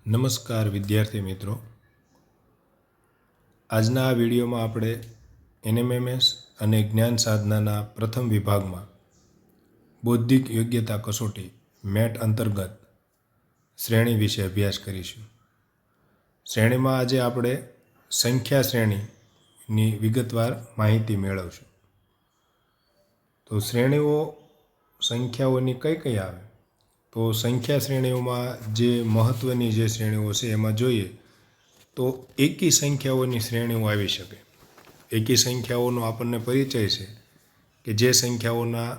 નમસ્કાર વિદ્યાર્થી મિત્રો, આજના આ વિડીયોમાં આપણે એનએમએમએસ અને જ્ઞાન સાધનાના પ્રથમ વિભાગમાં બૌદ્ધિક યોગ્યતા કસોટી મેટ અંતર્ગત શ્રેણી વિશે અભ્યાસ કરીશું. શ્રેણીમાં આજે આપણે સંખ્યા શ્રેણીની વિગતવાર માહિતી મેળવશું. તો શ્રેણીઓ સંખ્યાઓની કઈ કઈ આવે? તો સંખ્યા શ્રેણીઓમાં જે મહત્ત્વની જે શ્રેણીઓ છે એમાં જોઈએ તો એકી સંખ્યાઓની શ્રેણીઓ આવી શકે. એકી સંખ્યાઓનો આપણને પરિચય છે કે જે સંખ્યાઓના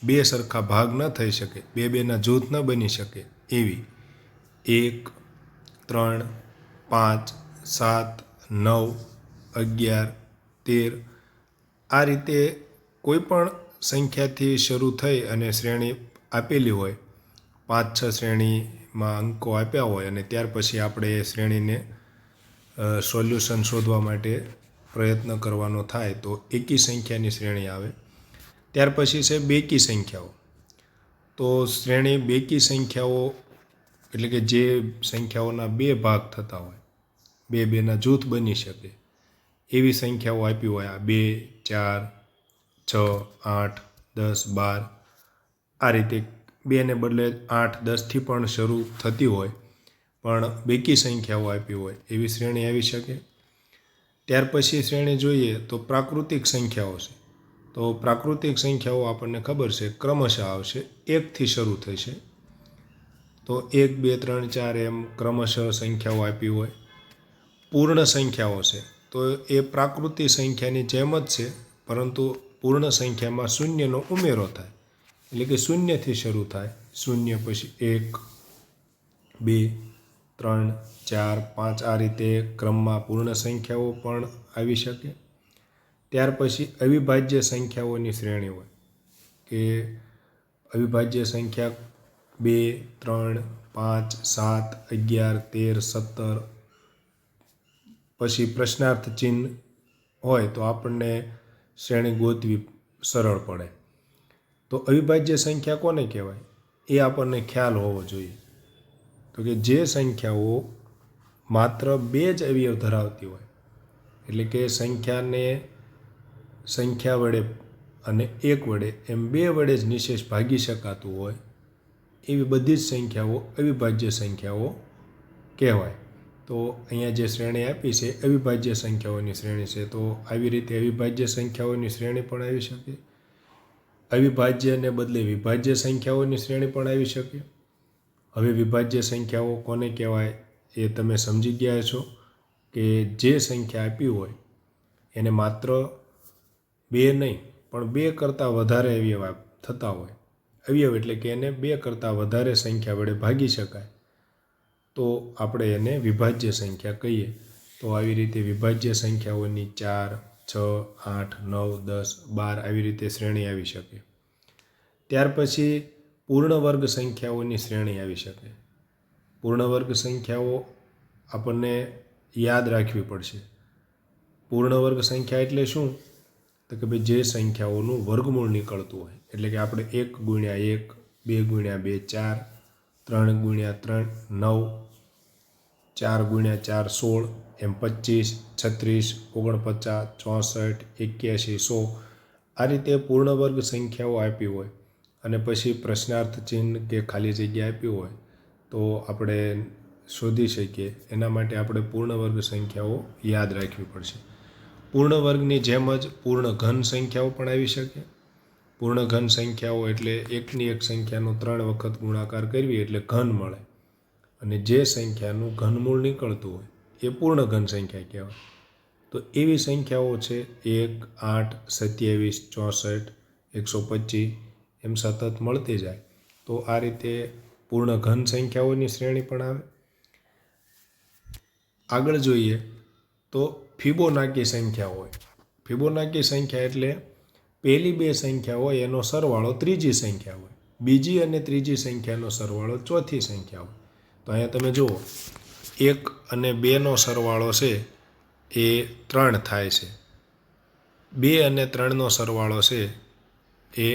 બે સરખા ભાગ ન થઈ શકે, બેના જૂથ ન બની શકે એવી 1, 3, 5, 7, 9, 11, 13 આ રીતે કોઈ પણ સંખ્યાથી શરૂ થઈ અને શ્રેણી આપેલી હોય, 5-6 શ્રેણીમાં અંકો આપ્યા હોય અને ત્યાર પછી આપણે એ શ્રેણીને સોલ્યુશન શોધવા માટે પ્રયત્ન કરવાનો થાય તો એકી સંખ્યાની શ્રેણી આવે. ત્યાર પછી છે બેકી સંખ્યાઓ. તો શ્રેણી બેકી સંખ્યાઓ એટલે કે જે સંખ્યાઓના બે ભાગ થતા હોય, બેના જૂથ બની શકે એવી સંખ્યાઓ આપી હોય. 2, 4, 6, 8, 10, 12 આ રીતે 2ને બદલે 8, 10થી પણ શરૂ થતી હોય પણ બેકી સંખ્યાઓ આપી હોય એવી શ્રેણી આવી શકે. ત્યાર પછી શ્રેણી જોઈએ તો પ્રાકૃતિક સંખ્યાઓ છે. તો પ્રાકૃતિક સંખ્યાઓ આપણને ખબર છે ક્રમશઃ આવશે, 1થી શરૂ થશે. તો 1, 2, 3, 4 એમ ક્રમશઃ સંખ્યાઓ આપી હોય. પૂર્ણ સંખ્યાઓ છે તો એ પ્રાકૃતિક સંખ્યાની જેમ જ છે, પરંતુ પૂર્ણ સંખ્યામાં શૂન્યનો ઉમેરો થાય, એટલે કે શૂન્યથી શરૂ થાય. શૂન્ય પછી 1, 2, 3, 4, 5 આ રીતે ક્રમમાં પૂર્ણ સંખ્યાઓ પણ આવી શકે. ત્યાર પછી અવિભાજ્ય સંખ્યાઓની શ્રેણી હોય કે અવિભાજ્ય સંખ્યા 2, 3, 5, 7, 11, 13, 17 પછી પ્રશ્નાર્થ ચિહ્ન હોય તો આપણને શ્રેણી ગોતવી સરળ પડે. તો અવિભાજ્ય સંખ્યા કોને કહેવાય એ આપણને ખ્યાલ હોવો જોઈએ. તો કે જે સંખ્યાઓ માત્ર 2 જ અવયવ ધરાવતી હોય, એટલે કે સંખ્યાને સંખ્યા વડે અને 1 વડે એમ 2 વડે જ નિશેષ ભાગી શકાતું હોય એવી બધી જ સંખ્યાઓ અવિભાજ્ય સંખ્યાઓ કહેવાય. તો અહીંયા જે શ્રેણી આપી છે અવિભાજ્ય સંખ્યાઓની શ્રેણી છે. તો આવી રીતે અવિભાજ્ય સંખ્યાઓની શ્રેણી પણ આવી શકે. અવિભાજ્યને બદલે વિભાજ્ય સંખ્યાઓની શ્રેણી પણ આવી શકે. હવે વિભાજ્ય સંખ્યાઓ કોને કહેવાય એ તમે સમજી ગયા છો કે જે સંખ્યા આપી હોય એને માત્ર 2 નહીં પણ 2 કરતાં વધારે અવયવ થતા હોય. અવયવ એટલે કે એને 2 કરતાં વધારે સંખ્યા વડે ભાગી શકાય તો આપણે એને વિભાજ્ય સંખ્યા કહીએ. તો આવી રીતે વિભાજ્ય સંખ્યાઓની 4, 6, 8, 9, 10, 12 આવી રીતે શ્રેણી આવી શકે. ત્યાર પછી પૂર્ણ વર્ગ સંખ્યાઓની શ્રેણી આવી શકે. પૂર્ણ વર્ગ સંખ્યાઓ આપણને યાદ રાખવી પડશે. પૂર્ણ વર્ગ સંખ્યા એટલે શું? તો કે ભાઈ જે સંખ્યાઓનું વર્ગમૂળ નીકળતું હોય, એટલે કે આપણે 1 ગુણ્યા 1, 2 ગુણ્યા 2 4, 3 ગુણ્યા 3 9, 4 ગુણ્યા 4 16, એમ 25, 36, 49, 64, 81, 100 આ રીતે પૂર્ણ વર્ગ સંખ્યાઓ આપી હોય અને પછી પ્રશ્નાર્થ ચિહ્ન કે ખાલી જગ્યા આપી હોય તો આપણે શોધી શકીએ. એના માટે આપણે પૂર્ણ વર્ગ સંખ્યાઓ યાદ રાખવી પડશે. પૂર્ણ વર્ગની જેમ જ પૂર્ણ ઘન સંખ્યાઓ પણ આવી શકે. પૂર્ણ ઘન સંખ્યાઓ એટલે એકની એક સંખ્યાનો 3 વખત ગુણાકાર કરવી એટલે ઘન મળે, અને જે સંખ્યાનું ઘનમૂળ નીકળતું હોય એ પૂર્ણ ઘન સંખ્યા કહેવાય. તો એવી સંખ્યાઓ છે 1, 8, 27, 64, 125 એમ સતત મળતી જાય. તો આ રીતે પૂર્ણ ઘન સંખ્યાઓની શ્રેણી પણ આવે. આગળ જોઈએ તો ફિબોનાકી સંખ્યા હોય. ફિબોનાકી સંખ્યા એટલે પહેલી 2 સંખ્યા હોય એનો સરવાળો ત્રીજી સંખ્યા હોય, બીજી અને ત્રીજી સંખ્યાનો સરવાળો ચોથી સંખ્યા હોય. તો અહીંયા તમે જુઓ 1 અને 2નો સરવાળો છે એ 3 થાય છે. 2 અને 3નો સરવાળો છે એ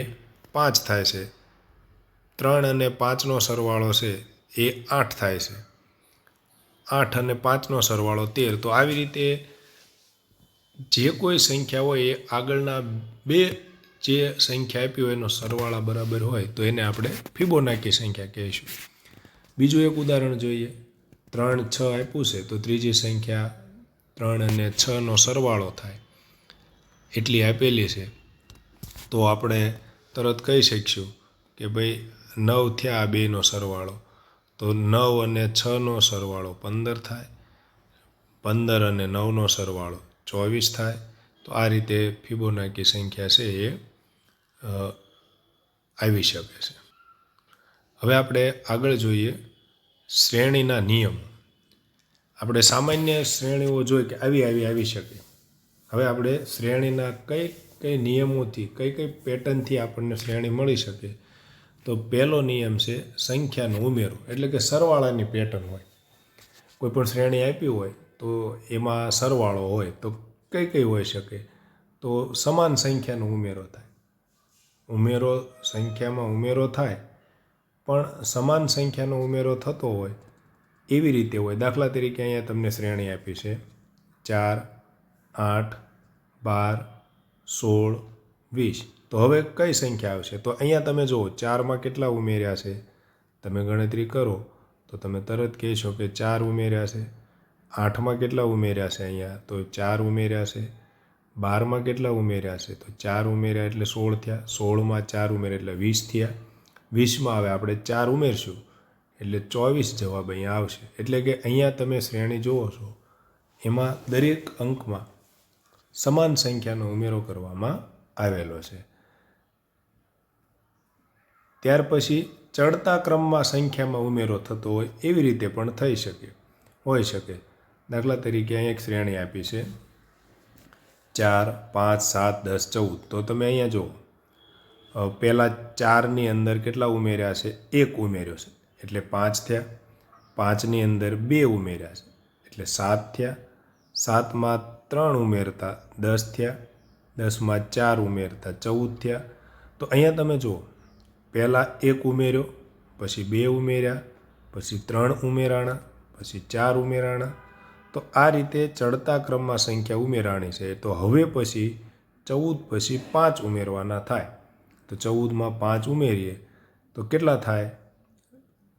5 થાય છે. 3 અને 5નો સરવાળો છે એ 8 થાય છે. 8 અને 5નો સરવાળો 13. તો આવી રીતે જે કોઈ સંખ્યા હોય એ આગળના બે જે સંખ્યા આપી હોય એનો સરવાળા બરાબર હોય તો એને આપણે ફિબોનાકી સંખ્યા કહીશું. બીજું એક ઉદાહરણ જોઈએ. 3, 6 આપ્યું છે તો ત્રીજી સંખ્યા 3 અને 6નો સરવાળો થાય એટલી આપેલી છે તો આપણે તરત કહી શકીશું કે ભાઈ 9 થયા આ બેનો સરવાળો, તો 9 અને 6નો સરવાળો 15 થાય, 15 અને 9નો સરવાળો 24 થાય. તો આ રીતે ફિબોનાકી સંખ્યા છે એ આવી શકે છે. હવે આપણે આગળ જોઈએ શ્રેણીના નિયમો. આપણે સામાન્ય શ્રેણીઓ જોઈ કે આવી શકે. હવે આપણે શ્રેણીના કઈ નિયમોથી કઈ પેટર્નથી આપણને શ્રેણી મળી શકે. તો પહેલો નિયમ છે સંખ્યાનો ઉમેરો, એટલે કે સરવાળાની પેટર્ન હોય. કોઈ પણ શ્રેણી આપી હોય તો એમાં સરવાળો હોય તો કઈ હોઈ શકે. તો સમાન સંખ્યાનો ઉમેરો થાય. સંખ્યામાં ઉમેરો થાય પણ સમાન સંખ્યાનો ઉમેરો થતો હોય એવી રીતે હોય. દાખલા તરીકે અહીંયા તમને શ્રેણી આપી છે 4, 8, 12, 16, 20. તો હવે કઈ સંખ્યા આવશે? તો અહીંયા તમે જુઓ 4માં કેટલા ઉમેર્યા છે, તમે ગણતરી કરો તો તમે તરત કહેશો કે 4 ઉમેર્યા છે. 8માં કેટલા ઉમેર્યા છે? અહીંયા તો 4 ઉમેર્યા છે. 12માં કેટલા ઉમેર્યા છે? તો 4 ઉમેર્યા એટલે 16 થયા. 16માં 4 ઉમેર્યા એટલે 20 થયા. 20માં હવે આપણે 4 ઉમેરશું એટલે 24 જવાબ અહીંયા આવશે. એટલે કે અહીંયા તમે શ્રેણી જુઓ છો એમાં દરેક અંકમાં સમાન સંખ્યાનો ઉમેરો કરવામાં આવેલો છે. ત્યાર પછી ચડતા ક્રમમાં સંખ્યામાં ઉમેરો થતો હોય એવી રીતે પણ હોઈ શકે. દાખલા તરીકે અહીંયા એક શ્રેણી આપી છે 4, 5, 7, 10, 14. તો તમે અહીંયા જુઓ પહેલાં 4ની અંદર કેટલા ઉમેર્યા છે? 1 ઉમેર્યો છે એટલે 5 થયા. 5ની અંદર 2 ઉમેર્યા છે એટલે 7 થયા. 7માં 3 ઉમેરતા 10 થયા. 10માં 4 ઉમેરતા 14 થયા. તો અહીંયા તમે જુઓ પહેલાં 1 ઉમેર્યો, પછી 2 ઉમેર્યા, પછી 3 ઉમેરાણા, પછી 4 ઉમેરાણા. તો આ રીતે ચડતા ક્રમમાં સંખ્યા ઉમેરાણી છે. તો હવે પછી 14 પછી 5 ઉમેરવાના થાય. તો 14માં 5 ઉમેરીએ તો કેટલા થાય?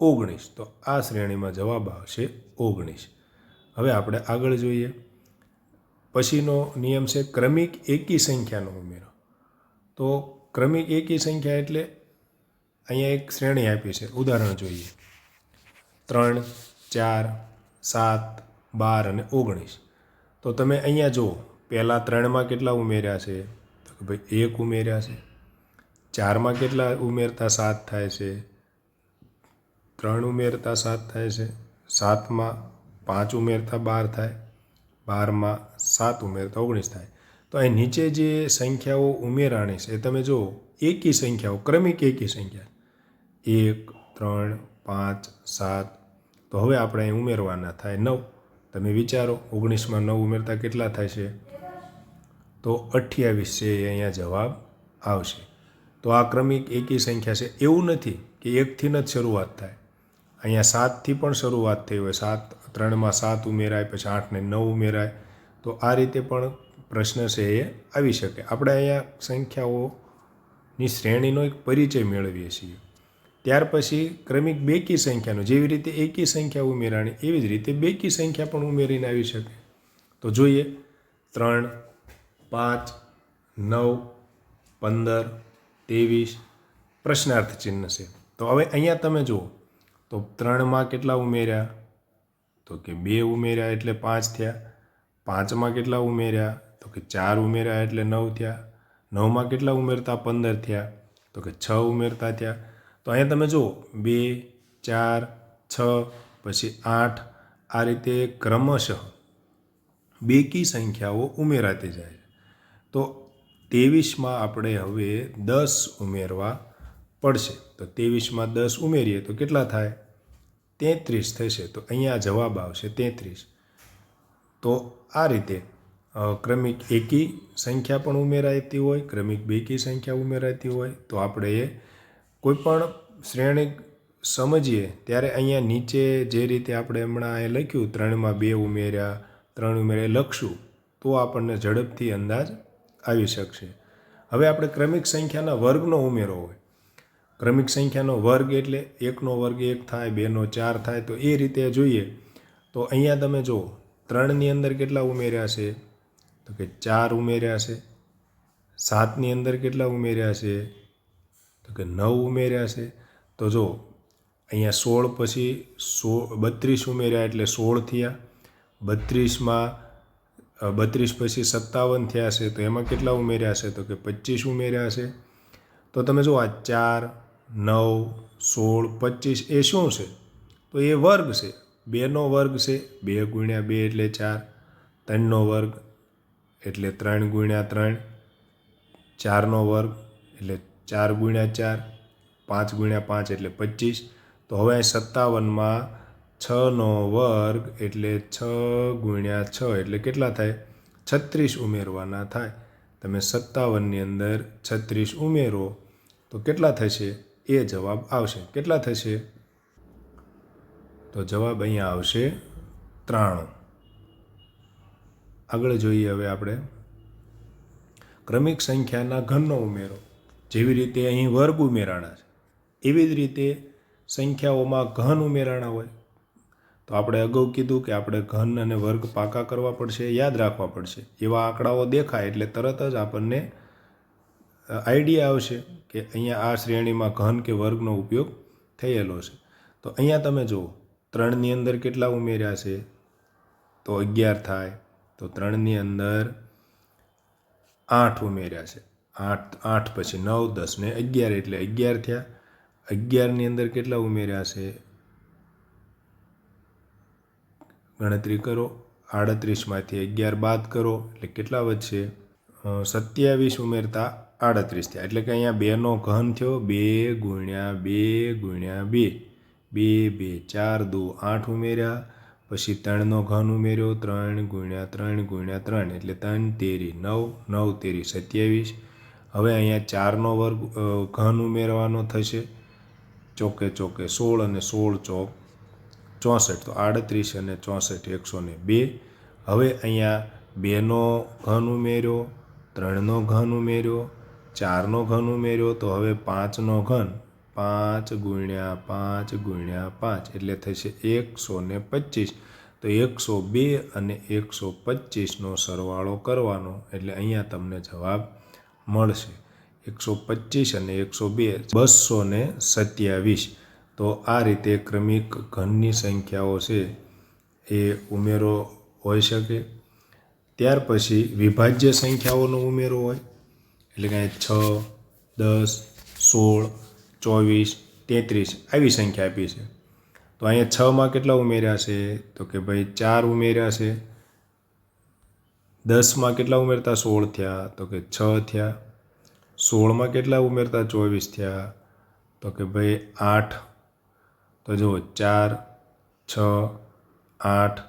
19. તો આ શ્રેણીમાં જવાબ આવશે 19. હવે આપણે આગળ જોઈએ. પછીનો નિયમ છે ક્રમિક એકી સંખ્યાનો ઉમેરો. તો ક્રમિક એકી સંખ્યા એટલે અહીંયા એક શ્રેણી આપી છે. ઉદાહરણ જોઈએ 3, 4, 7, 12 અને 19. તો તમે અહીંયા જુઓ પહેલાં 3માં કેટલા ઉમેર્યા છે? તો કે ભાઈ 1 ઉમેર્યા છે. 4માં કેટલા ઉમેરતા 7 થાય છે? 3 ઉમેરતા 7 થાય છે. 7માં 5 ઉમેરતા 12 થાય. 12માં 7 ઉમેરતા 19 થાય. તો અહીં નીચે જે સંખ્યાઓ ઉમેરાણી છે તમે જુઓ એકી સંખ્યાઓ, ક્રમિક એકી સંખ્યા 1, 3, 5, 7. તો હવે આપણે અહીં ઉમેરવાના થાય 9. તમે વિચારો 19માં 9 ઉમેરતા કેટલા થાય છે? તો 28 છે એ અહીંયા જવાબ આવશે. તો આ ક્રમિક એકી સંખ્યા છે. એવું નથી કે 1થી જ શરૂઆત થાય. અહીંયા 7થી પણ શરૂઆત થઈ હોય. 3માં 7 ઉમેરાય, પછી 8 ને 9 ઉમેરાય. તો આ રીતે પણ પ્રશ્ન છે એ આવી શકે. આપણે અહીંયા સંખ્યાઓની શ્રેણીનો એક પરિચય મેળવીએ છીએ. ત્યાર પછી ક્રમિક બેકી સંખ્યાનો, જેવી રીતે એકી સંખ્યા ઉમેરાણી એવી જ રીતે બેકી સંખ્યા પણ ઉમેરીને આવી શકે. તો જોઈએ 3, 5, 9, 15, 23 પ્રશ્નાર્થ ચિહ્ન છે. તો હવે અહીંયા તમે જુઓ તો 3માં કેટલા ઉમેર્યા? તો કે 2 ઉમેર્યા એટલે 5 થયા. 5માં કેટલા ઉમેર્યા? તો કે 4 ઉમેર્યા એટલે 9 થયા. 9માં કેટલા ઉમેરતા 15 થયા? તો કે 6 ઉમેરતા થયા. તો અહીંયા તમે જુઓ 2, 4, 6 પછી 8 આ રીતે ક્રમશઃ બેકી સંખ્યાઓ ઉમેરાતી જાય. તો 23માં આપણે હવે 10 ઉમેરવા પડશે. તો 23માં 10 ઉમેરીએ તો કેટલા થાય? 33 થશે. તો અહીંયા જવાબ આવશે 33. તો આ રીતે ક્રમિક એકી સંખ્યા પણ ઉમેરાતી હોય, ક્રમિક બેકી સંખ્યા ઉમેરાતી હોય. તો આપણે એ કોઈ પણ સમજીએ ત્યારે અહીંયા નીચે જે રીતે આપણે હમણાં એ લખ્યું 3માં 2 ઉમેર્યા 3 ઉમેર્યા લખશું તો આપણને ઝડપથી અંદાજ આવી શકશે. હવે આપણે ક્રમિક સંખ્યાના વર્ગનો ઉમેરો હોય. ક્રમિક સંખ્યાનો વર્ગ એટલે 1નો વર્ગ 1 થાય, 2નો 4 થાય. તો એ રીતે જોઈએ તો અહીંયા તમે જુઓ 3ની અંદર કેટલા ઉમેર્યા છે તો કે 4 ઉમેર્યા છે. 7ની અંદર કેટલા ઉમેર્યા છે તો કે 9 ઉમેર્યા છે. તો જો અહીંયા 16 પછી 32 ઉમેર્યા એટલે 16 થયા. 32માં 32 પછી 57 થયા છે તો એમાં કેટલા ઉમેર્યા છે તો કે 25 ઉમેર્યા છે. તો તમે જુઓ આ 4 9 16 25 એ શું છે તો એ વર્ગ છે. 2નો વર્ગ છે, 2 ગુણ્યા 2 એટલે 4. 3નો વર્ગ એટલે 3 ગુણ્યા 3. 4નો વર્ગ એટલે 4 ગુણ્યા 4. 5 ગુણ્યા 5 એટલે 25. તો હવે 57માં 6નો વર્ગ એટલે 6 ગુણ્યા 6 એટલે કેટલા થાય 36 ઉમેરવાના થાય. તમે 57ની અંદર 36 ઉમેરો તો કેટલા થશે એ જવાબ આવશે. કેટલા થશે તો જવાબ અહીંયા આવશે 93. આગળ જોઈએ હવે આપણે ક્રમિક સંખ્યાના ઘનનો ઉમેરો. જેવી રીતે અહીં વર્ગ ઉમેરાણા છે એવી જ રીતે સંખ્યાઓમાં ઘન ઉમેરાણા હોય. તો આપણે અગાઉ કીધું કે આપણે ઘન અને વર્ગ પાકા કરવા પડશે, યાદ રાખવા પડશે. એવા આંકડાઓ દેખાય એટલે તરત જ આપણને આઈડિયા આવશે કે અહીંયા આ શ્રેણીમાં ઘન કે વર્ગનો ઉપયોગ થયેલો છે. તો અહીંયા તમે જુઓ 3ની અંદર કેટલા ઉમેર્યા છે તો 11 થાય. તો 3ની અંદર 8 ઉમેર્યા છે. 8 પછી 9 10 ને 11 એટલે 11 થયા. 11ની અંદર કેટલા ઉમેર્યા છે ગણતરી કરો. 38માંથી 11 બાદ કરો એટલે કેટલા વધશે 27 ઉમેરતા 38 થયા. એટલે કે અહીંયા 2નો ઘન થયો. 2 ગુણ્યા 2 ગુણ્યા 2 2 2 4 2 8 ઉમેર્યા. પછી 3નો ઘન ઉમેર્યો. 3 ગુણ્યા 3 ગુણ્યા 3 એટલે 3 તેરી 9 9 તેરી 27. હવે અહીંયા 4નો વર્ગ ઘન ઉમેરવાનો થશે. ચોકે ચોકે 16 અને 16 ચોક 64. તો 38 અને 64 102. હવે અહીંયા 2નો ઘન ઉમેર્યો, 3નો ઘન ઉમેર્યો, 4નો ઘન ઉમેર્યો. તો હવે 5નો ઘન 5 ગુણ્યા 5 ગુણ્યા 5 એટલે થશે 125. તો 102 અને 125નો સરવાળો કરવાનો એટલે અહીંયા તમને જવાબ મળશે 125 અને 102 227. તો આ રીતે ક્રમિક ઘનની સંખ્યાઓ છે એ ઉમેરો હોઈ શકે. ત્યાર પછી વિભાજ્ય સંખ્યાઓનો ઉમેરો હોય. એટલે કે 6 10 16 24 33 આવી સંખ્યા આપી છે. તો અહીંયા 6માં કેટલા ઉમેર્યા છે તો કે ભાઈ 4 ઉમેર્યા છે. 10માં કેટલા ઉમેરતા 16 થયા તો કે 6 થયા. 16માં કેટલા ઉમેરતા 24 થયા તો કે ભાઈ 8. તો જુઓ 4 6 8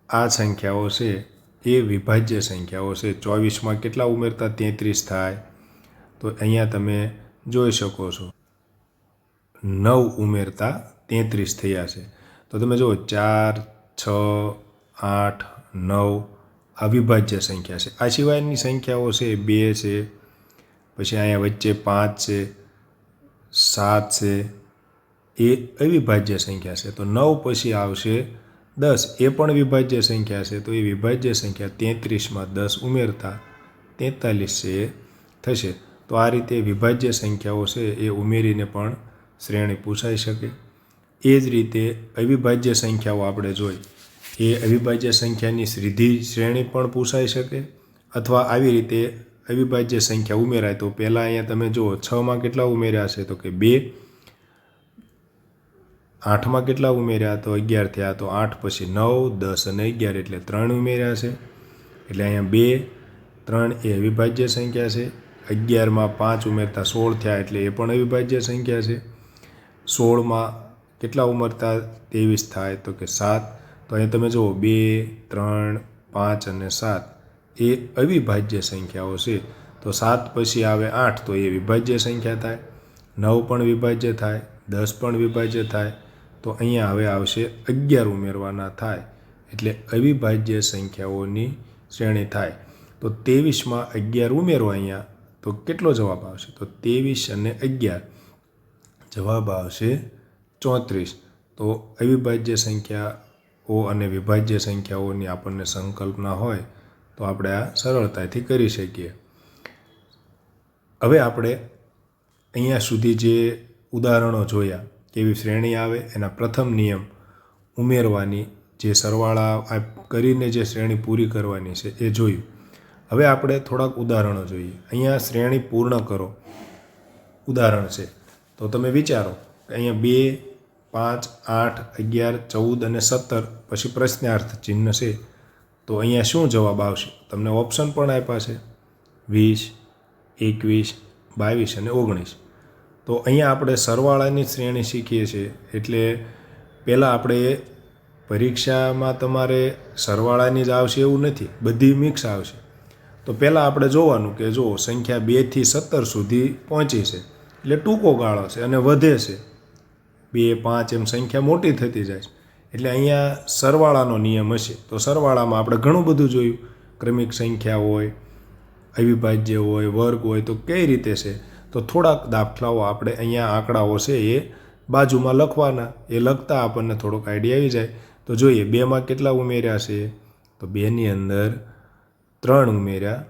આ સંખ્યાઓ છે એ વિભાજ્ય સંખ્યાઓ છે. 24માં કેટલા ઉમેરતા 33 થાય તો અહીંયા તમે જોઈ શકો છો 9 ઉમેરતા 33 થયા છે. તો તમે જુઓ 4 6 8 9 આ વિભાજ્ય સંખ્યા છે. આ સિવાયની સંખ્યાઓ છે 2 છે, પછી અહીંયા વચ્ચે 5 છે, 7 છે, એ અવિભાજ્ય સંખ્યા છે. તો 9 પછી આવશે 10, એ પણ વિભાજ્ય સંખ્યા છે. તો એ વિભાજ્ય સંખ્યા 33માં 10 ઉમેરતા 43 છે થશે. તો આ રીતે વિભાજ્ય સંખ્યાઓ છે એ ઉમેરીને પણ શ્રેણી પૂછાઈ શકે. એ જ રીતે અવિભાજ્ય સંખ્યાઓ આપણે જોઈ એ અવિભાજ્ય સંખ્યાની સીધી શ્રેણી પણ પૂછાઈ શકે, અથવા આવી રીતે અવિભાજ્ય સંખ્યા ઉમેરાય. તો પહેલાં અહીંયા તમે જુઓ 6માં કેટલા ઉમેર્યા છે તો કે 2, 8માં કેટલા ઉમેર્યા તો 11 થયા. તો 8 પછી 9 10 અને 11 એટલે 3 ઉમેર્યા છે. એટલે અહીંયા 2 3 એ અવિભાજ્ય સંખ્યા છે. 11માં 5 ઉમેરતા 16 થયા એટલે એ પણ અવિભાજ્ય સંખ્યા છે. 16માં કેટલા ઉમેરતા 23 થાય તો કે 7. તો અહીં તમે જુઓ 2 3 5 અને 7 એ અવિભાજ્ય સંખ્યાઓ છે. તો 7 પછી આવે 8 તો એ વિભાજ્ય સંખ્યા થાય. 9 પણ વિભાજ્ય થાય. 10 પણ વિભાજ્ય થાય તો અહીંયા હવે આવશે 11 ઉમેરવાના થાય એટલે અવિભાજ્ય સંખ્યાઓની શ્રેણી થાય. તો 23માં 11 ઉમેરો અહીંયા તો કેટલો જવાબ આવશે? તો 23 અને 11 જવાબ આવશે 34. તો અવિભાજ્ય સંખ્યાઓ અને વિભાજ્ય સંખ્યાઓની આપણને સંકલ્પના હોય તો આપણે આ સરળતાથી કરી શકીએ. હવે આપણે અહીંયા સુધી જે ઉદાહરણો જોયા કેવી શ્રેણી આવે એના પ્રથમ નિયમ ઉમેરવાની, જે સરવાળા કરીને જે શ્રેણી પૂરી કરવાની છે એ જોયું. હવે આપણે થોડાક ઉદાહરણો જોઈએ. અહીંયા શ્રેણી પૂર્ણ કરો ઉદાહરણ છે. તો તમે વિચારો કે અહીંયા 2, 5, 8, 11, 14 અને 17 પછી પ્રશ્નાર્થ ચિહ્ન છે. તો અહીંયા શું જવાબ આવશે? તમને ઓપ્શન પણ આપ્યા છે 20, 21, 22 અને 19. તો અહીંયા આપણે સરવાળાની શ્રેણી શીખીએ છીએ એટલે પહેલાં આપણે પરીક્ષામાં તમારે સરવાળાની જ આવશે એવું નથી, બધી મિક્સ આવશે. તો પહેલાં આપણે જોવાનું કે જો સંખ્યા 2 થી 17 સુધી પહોંચી છે એટલે ટૂંકો ગાળો છે અને વધે છે 2, 5 એમ સંખ્યા મોટી થતી જાય છે એટલે અહીંયા સરવાળાનો નિયમ હશે. તો સરવાળામાં આપણે ઘણું બધું જોયું, ક્રમિક સંખ્યા હોય, અવિભાજ્ય હોય, વર્ગ હોય. તો કઈ રીતે છે? તો થોડાક દાખલાઓ આપણે અહીંયા આંકડાઓ છે એ બાજુમાં લખવાના, એ લખતા આપણને થોડોક આઈડિયા આવી જાય. તો જોઈએ 2માં કેટલા ઉમેર્યા છે? તો 2ની અંદર 3 ઉમેર્યા,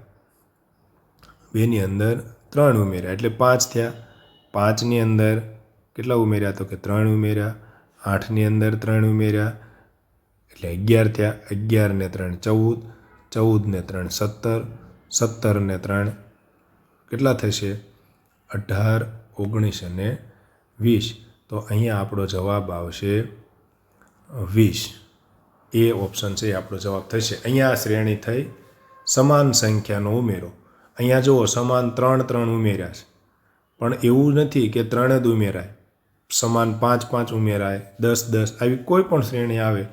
2ની અંદર 3 ઉમેર્યા એટલે 5 થયા. 5ની અંદર કેટલા ઉમેર્યા? તો કે 3 ઉમેર્યા. 8ની અંદર 3 ઉમેર્યા એટલે 11 થયા. 11 ને 3 14, 14 ને 3 17, 17 ને 3 કેટલા થશે? 18, 19 અને 20. તો અહીંયા આપણો જવાબ આવશે 20. એ ઓપ્શન છે એ આપણો જવાબ થશે. અહીંયા આ શ્રેણી થઈ સમાન સંખ્યાનો ઉમેરો. અહીંયા જુઓ સમાન 3, 3 ઉમેર્યા છે પણ એવું નથી કે 3 જ ઉમેરાય, સમાન 5, 5 ઉમેરાય, 10, 10 આવી કોઈ પણ શ્રેણી આવે.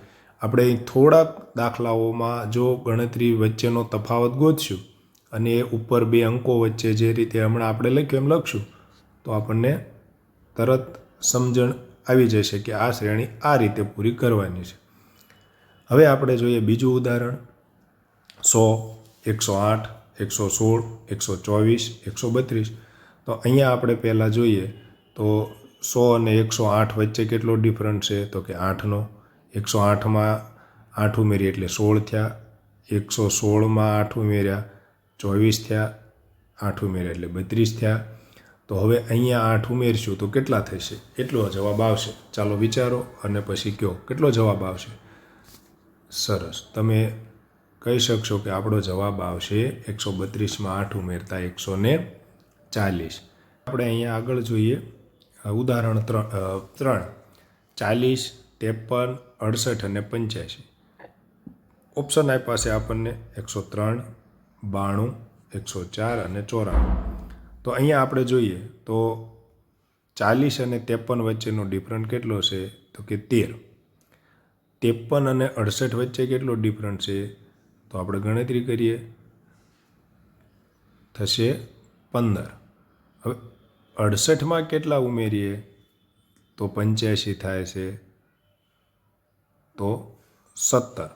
આપણે થોડાક દાખલાઓમાં જો ગણતરી વચ્ચેનો તફાવત ગોતશું અને એ ઉપર 2 અંકો વચ્ચે જે રીતે હમણાં આપણે લખ્યું એમ લખશું તો આપણને તરત સમજણ આવી જશે કે આ શ્રેણી આ રીતે પૂરી કરવાની છે. હવે આપણે જોઈએ બીજું ઉદાહરણ 100, 108, 116, 124, 132. તો અહીંયા આપણે પહેલાં જોઈએ તો 100 અને 108 વચ્ચે કેટલો ડિફરન્સ છે? તો કે 8નો. 108માં 8 ઉમેરીએ એટલે 16 થયા. 116માં 8 ઉમેર્યા 24 થયા. 8 ઉમેર્યા એટલે 32 થયા. તો હવે અહીંયા 8 ઉમેરશું તો કેટલા થશે? એટલો જવાબ આવશે. ચાલો વિચારો અને પછી કહો કેટલો જવાબ આવશે. સરસ, તમે કહી શકશો કે આપણો જવાબ આવશે 132માં 8 ઉમેરતા 140. આપણે અહીંયા આગળ જોઈએ ઉદાહરણ 3 40, 53, 68 અને 85. ઓપ્શન આપ્યા છે આપણને 103, 92, 104 અને 94. તો અહીંયા આપણે જોઈએ તો 40 અને 53 વચ્ચેનો ડિફરન્સ કેટલો છે? તો કે 13. 53 અને 68 વચ્ચે કેટલો ડિફરન્સ છે? તો આપણે ગણતરી કરીએ થશે 15. હવે 68માં કેટલા ઉમેરીએ તો 85 થાય છે તો 17.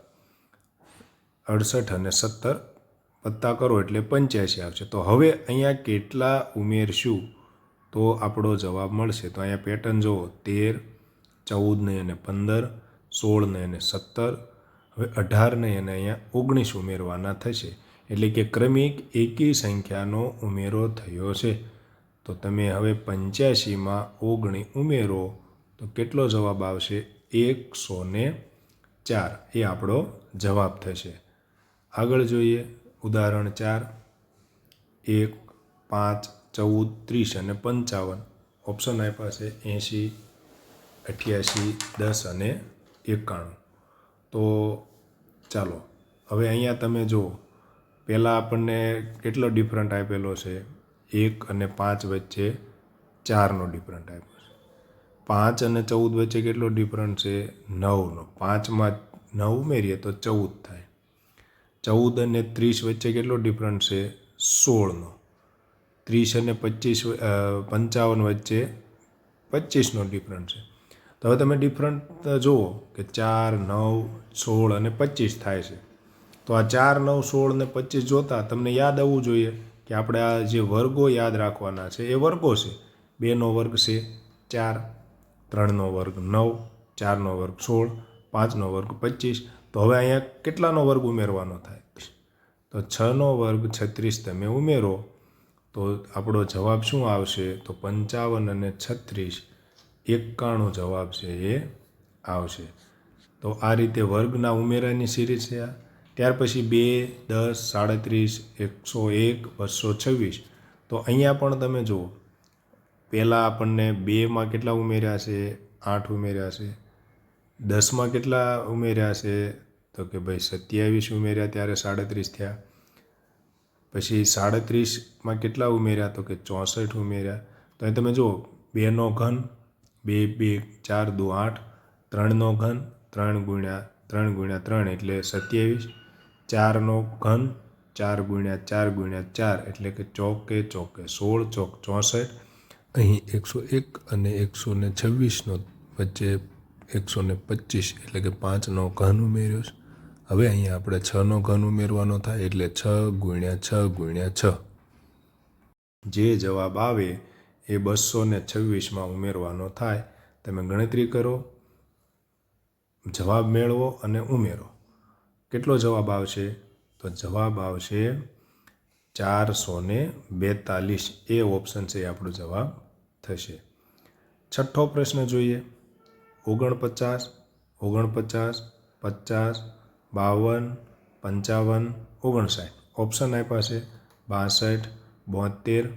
68 અને 17 વત્તા કરો એટલે 85 આવશે. તો હવે અહીંયા કેટલા ઉમેરશું તો આપણો જવાબ મળશે? તો અહીંયા પેટર્ન જુઓ 13, 14 નહીં અને 15, 16 નહીં અને 17, હવે 18 નહીં અને અહીંયા 19 ઉમેરવાના થશે. એટલે કે ક્રમિક એકી સંખ્યાનો ઉમેરો થયો છે. તો તમે હવે 85માં 19 ઉમેરો તો કેટલો જવાબ આવશે? 104. એ આપણો જવાબ થશે. આગળ જોઈએ ઉદાહરણ 4 1, 5, 14, 30 અને 55. ઓપ્શન આપ્યા છે 80, 88, 10 અને 91. તો ચાલો હવે અહીંયા તમે જુઓ પહેલાં આપણને કેટલો ડિફરન્ટ આપેલો છે? 1 અને 5 વચ્ચે 4નો ડિફરન્ટ આપ્યો છે. 5 અને 14 વચ્ચે કેટલો ડિફરન્ટ છે? 9નો. 5માં 9 ઉમેરીએ તો 14 થાય. 14 અને 30 વચ્ચે કેટલો ડિફરન્ટ છે? 16નો. 30 અને 55 વચ્ચે 25નો ડિફરન્ટ છે. તો હવે તમે ડિફરન્ટ જુઓ કે 4, 9, 16 અને 25 થાય છે. તો આ 4, 9, 16 ને 25 જોતાં તમને યાદ આવવું જોઈએ કે આપણે આ જે વર્ગો યાદ રાખવાના છે એ વર્ગો છે. 2નો વર્ગ છે 4, 3નો વર્ગ 9, 4નો વર્ગ 16, 5નો વર્ગ 25. તો હવે અહીંયા કેટલાનો વર્ગ ઉમેરવાનો થાય? તો 6નો વર્ગ 36 તમે ઉમેરો તો આપણો જવાબ શું આવશે? તો 55 અને 36, 91 જવાબ છે એ આવશે. તો આ રીતે વર્ગના ઉમેરાની સિરીઝ છે આ. ત્યાર પછી 2, 10, 37, 101, 226. તો અહીંયા પણ તમે જુઓ, પહેલાં આપણને 2માં કેટલા ઉમેર્યા છે? 8 ઉમેર્યા છે. 10માં કેટલા ઉમેર્યા છે? તો કે ભાઈ 27 ઉમેર્યા ત્યારે 37 થયા. પછી 37માં કેટલા ઉમેર્યા? તો કે 64 ઉમેર્યા. તો અહીં તમે જુઓ, 2નો ઘન, 2, 2, 4, 2, 8, 3નો ઘન, 3 ગુણ્યા 3 ગુણ્યા 3 એટલે 27, 4નો ઘન, 4 ગુણ્યા 4 ગુણ્યા 4 એટલે કે ચોકે ચોકે 16, ચોક 64. અહીં 101 અને 126નો વચ્ચે 125 એટલે કે 5નો ઘન ઉમેર્યો છે. હવે અહીંયા આપણે 6નો ઘન ઉમેરવાનો થાય એટલે 6 ગુણ્યા 6 ગુણ્યા 6. જે જવાબ આવે એ 226માં ઉમેરવાનો થાય. તમે ગણતરી કરો, જવાબ મેળવો અને ઉમેરો. કેટલો જવાબ આવશે? તો જવાબ આવશે 442. એ ઓપ્શન છે એ આપણો જવાબ થશે. છઠ્ઠો પ્રશ્ન જોઈએ. 49, 49, 50, 52, 55, 59. ઓપ્શન આપ્યા છે 62, 72,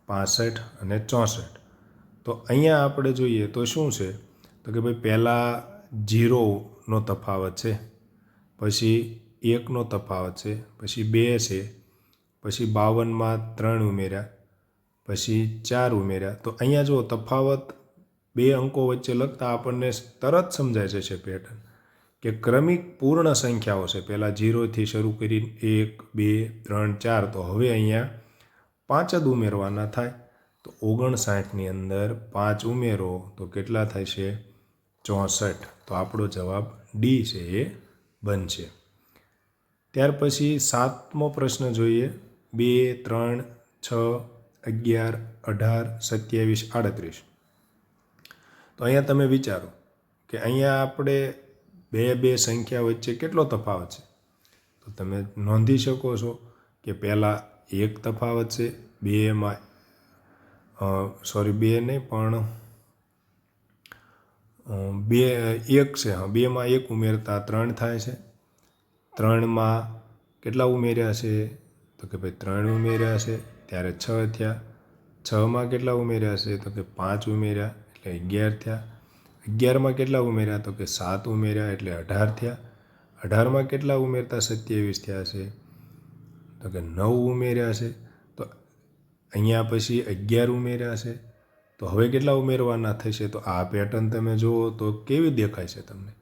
65 અને 64. તો અહીંયા આપણે જોઈએ તો શું છે? તો કે ભાઈ પહેલાં 0નો તફાવત છે, પછી 1નો તફાવત છે, પછી 2 છે, પછી 52માં 3 ઉમેર્યા, પછી 4 ઉમેર્યા. તો અહીંયા જો તફાવત 2 અંકો વચ્ચે લખતા આપણને તરત સમજાય જશે પેટર્ન કે ક્રમિક પૂર્ણ સંખ્યાઓ છે. પહેલાં 0થી શરૂ કરીને 1, 2, 3, 4. તો હવે અહીંયા 5 જ ઉમેરવાના થાય. તો 59ની અંદર 5 ઉમેરો તો કેટલા થાય છે? 64. તો આપણો જવાબ ડી છે એ બનશે. ત્યાર પછી 7મો પ્રશ્ન જોઈએ. 2, 3, 6, 11, 18, 27, 38. તો અહીંયા તમે વિચારો કે અહીંયા આપણે બે સંખ્યા વચ્ચે કેટલો તફાવત છે? તો તમે નોંધી શકો છો કે પહેલાં 1 તફાવત છે, 2માં 2 નહીં પણ 1 છે. 2માં 1 ઉમેરતા 3 થાય છે. 3માં કેટલા ઉમેર્યા છે? તો કે ભાઈ 3 ઉમેર્યા છે ત્યારે 6 થયા. 6માં કેટલા ઉમેર્યા છે? તો કે 5 ઉમેર્યા એટલે 11 થયા. 11માં કેટલા ઉમેર્યા? તો કે 7 ઉમેર્યા એટલે 18 થયા. 18માં કેટલા ઉમેરતા 27 થયા છે? તો કે 9 ઉમેર્યા છે. તો અહીંયા પછી 11 ઉમેર્યા છે. તો હવે કેટલા ઉમેરવાના થશે? તો આ પેટર્ન તમે જુઓ તો કેવી દેખાય છે તમને?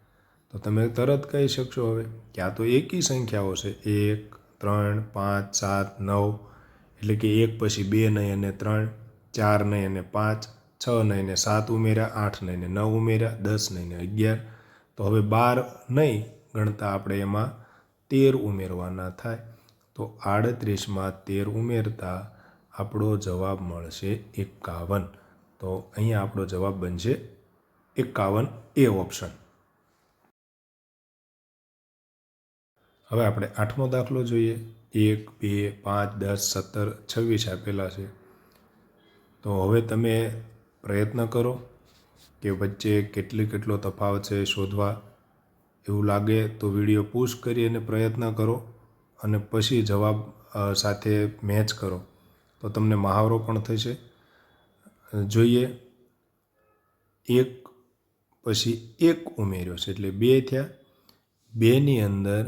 તો તમે તરત કહી શકશો હવે કે આ તો એકી સંખ્યાઓ છે. 1, 3, 5, 7, 9 એટલે કે 1 પછી 2 નહીં અને 3, 4 નહીં અને 5, 6 નહીં ને 7 ઉમેર્યા, 8 નહીં ને 9 ઉમેર્યા, 10 નહીં ને 11. તો હવે 12 નહીં ગણતા આપણે એમાં 13 ઉમેરવાના થાય. તો 38માં 13 ઉમેરતા આપણો જવાબ મળશે 51. તો અહીંયા આપણો જવાબ બનશે 51, એ ઓપ્શન. હવે આપણે 8મો દાખલો જોઈએ. 1, 2, 5, 10, 17, 26 આપેલા છે. તો હવે તમે પ્રયત્ન કરો કે વચ્ચે કેટલો તફાવત છે શોધવા. એવું લાગે તો વિડીયો પુશ કરી અને પ્રયત્ન કરો અને પછી જવાબ સાથે મેચ કરો તો તમને મહાવરો પણ થશે. જોઈએ, 1 પછી 1 ઉમેર્યો છે એટલે 2 થયા. 2ની અંદર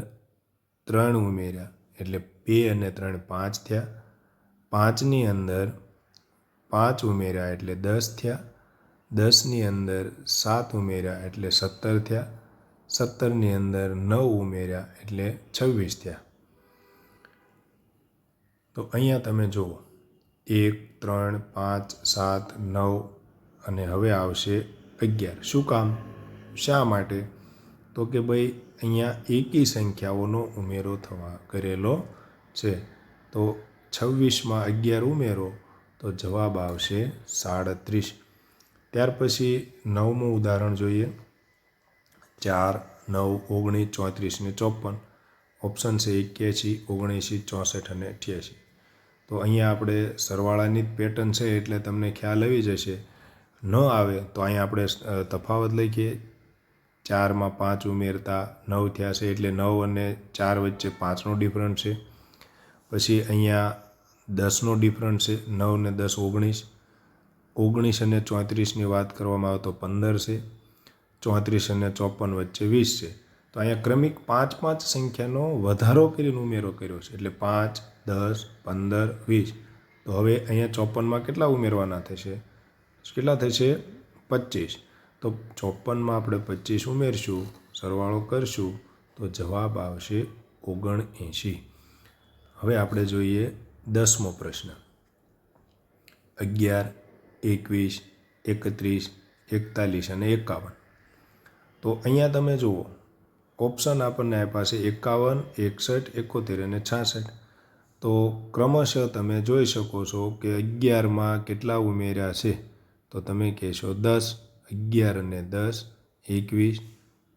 3 ઉમેર્યા એટલે 2 અને 3 5 થયા. 5ની અંદર 5 ઉમેર્યા એટલે 10 થયા. 10ની અંદર 7 ઉમેર્યા એટલે 17 થયા. 17ની અંદર 9 ઉમેર્યા એટલે 26 થયા. તો અહીંયા તમે જુઓ 1, 3, 5, 7, 9 અને હવે આવશે 11. શું કામ? શા માટે? તો કે ભાઈ અહીંયા એકી સંખ્યાઓનો ઉમેરો કરેલો છે. તો 26માં 11 ઉમેરો તો જવાબ આવશે 37. ત્યાર પછી 9મું ઉદાહરણ જોઈએ. 4, 9, 19, 34 ને 54. ઓપ્શન છે 81, 79, 64 અને 88. તો અહીંયા આપણે સરવાળાની જ પેટર્ન છે એટલે તમને ખ્યાલ આવી જશે. ન આવે તો અહીંયા આપણે તફાવત લખીએ. 4માં 5 ઉમેરતા 9 થયા છે એટલે 9 અને 4 વચ્ચે 5નો ડિફરન્સ છે. પછી અહીંયા 10નો ડિફરન્સ છે. 9 ને 10 19. 19 અને 34ની વાત કરવામાં આવે તો 15 છે. 34 અને 54 વચ્ચે 20 છે. તો અહીંયા ક્રમિક 5 સંખ્યાનો વધારો કરીને ઉમેરો કર્યો છે એટલે 5, 10, 15, 20. તો હવે અહીંયા 54માં કેટલા ઉમેરવાના થશે? કેટલા થશે? 25. તો 54માં આપણે 25 ઉમેરશું, સરવાળો કરશું તો જવાબ આવશે 79. હવે આપણે જોઈએ 10મો પ્રશ્ન. 11, 21, 31, 41 અને 51. તો અહીંયા તમે જુઓ ઓપ્શન આપણને આપ્યા છે 51, 61, 71 અને 66. તો ક્રમશઃ તમે જોઈ શકો છો કે 11માં કેટલા ઉમેર્યા છે? તો તમે કહેશો 10. 11 અને 10, 21.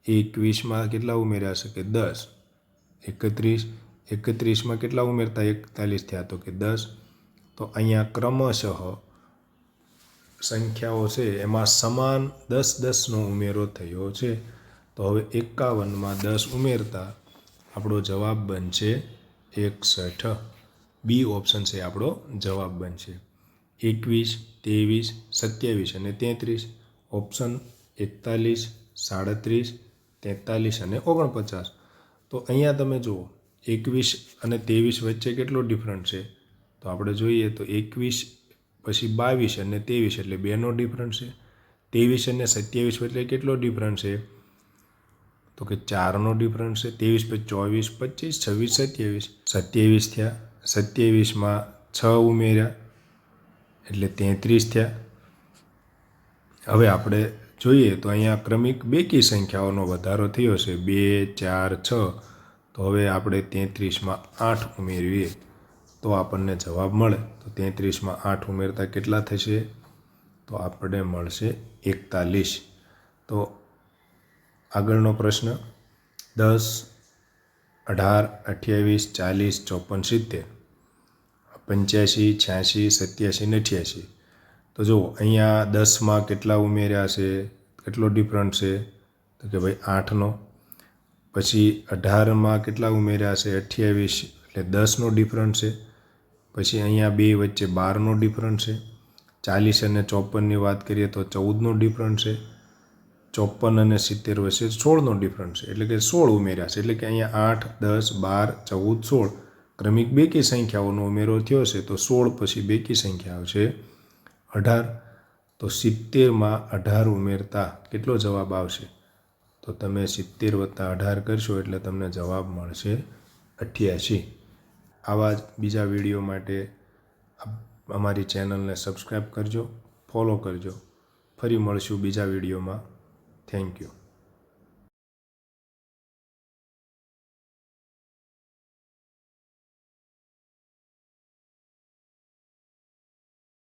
21માં કેટલા ઉમેર્યા છે? કે 10. 31. 31માં કેટલા ઉમેરતા 41 થયા? તો કે 10. તો અહીંયા ક્રમશઃ સંખ્યાઓ છે એમાં સમાન 10-10નો ઉમેરો થયો છે. તો હવે 51માં 10 ઉમેરતા આપણો જવાબ બનશે 61. બી ઓપ્શન છે આપણો જવાબ બનશે. 21, 23, 27 અને 33. ઓપ્શન 41, 37, 43 અને 49. તો અહીંયા તમે જુઓ 21 અને 23 વચ્ચે કેટલો ડિફરન્સ છે? તો આપણે જોઈએ તો 21 પછી 22 અને 23 એટલે 2નો ડિફરન્સ છે. 23 અને 27 વચ્ચે કેટલો ડિફરન્સ છે? તો કે 4નો ડિફરન્સ છે. 23 પછી 24, 25, 26, 27. 27 થયા. 27માં 6 ઉમેર્યા એટલે 33 થયા. હવે આપણે જોઈએ તો અહીંયા ક્રમિક બેકી સંખ્યાઓનો વધારો થયો છે 2, 4, 6. તો હવે આપણે 33માં 8 ઉમેરીએ તો આપણને જવાબ મળે. તો 33માં 8 ઉમેરતા કેટલા થશે? તો આપણે મળશે 41. તો આગળનો પ્રશ્ન 10, 18, 28, 40, 54, 70, 85, 86 અને 88. તો જુઓ અહીંયા 10માં કેટલા ઉમેર્યા છે? કેટલો ડિફરન્સ છે? તો કે ભાઈ 8નો. પછી 18માં કેટલા ઉમેર્યા છે? 28 એટલે 10નો ડિફરન્સ છે. પછી અહીંયા 2 વચ્ચે 12નો ડિફરન્સ છે. 40 અને 54ની વાત કરીએ તો 14નો ડિફરન્સ છે. 54 અને 70 વચ્ચે 16નો ડિફરન્સ છે એટલે કે 16 ઉમેર્યા છે. એટલે કે અહીંયા 8, 10, 12, 14, 16 ક્રમિક બેકી સંખ્યાઓનો ઉમેરો થયો છે. તો 16 પછી બેકી સંખ્યા આવશે 18. તો 70માં 18 ઉમેરતા કેટલો જવાબ આવશે? તો તમે 70 + 18 કરશો એટલે તમને જવાબ મળશે 88. આવા જ બીજા વિડીયો માટે અમારી ચેનલને સબસ્ક્રાઈબ કરજો, ફોલો કરજો. ફરી મળશું બીજા વિડીયોમાં. Thank you.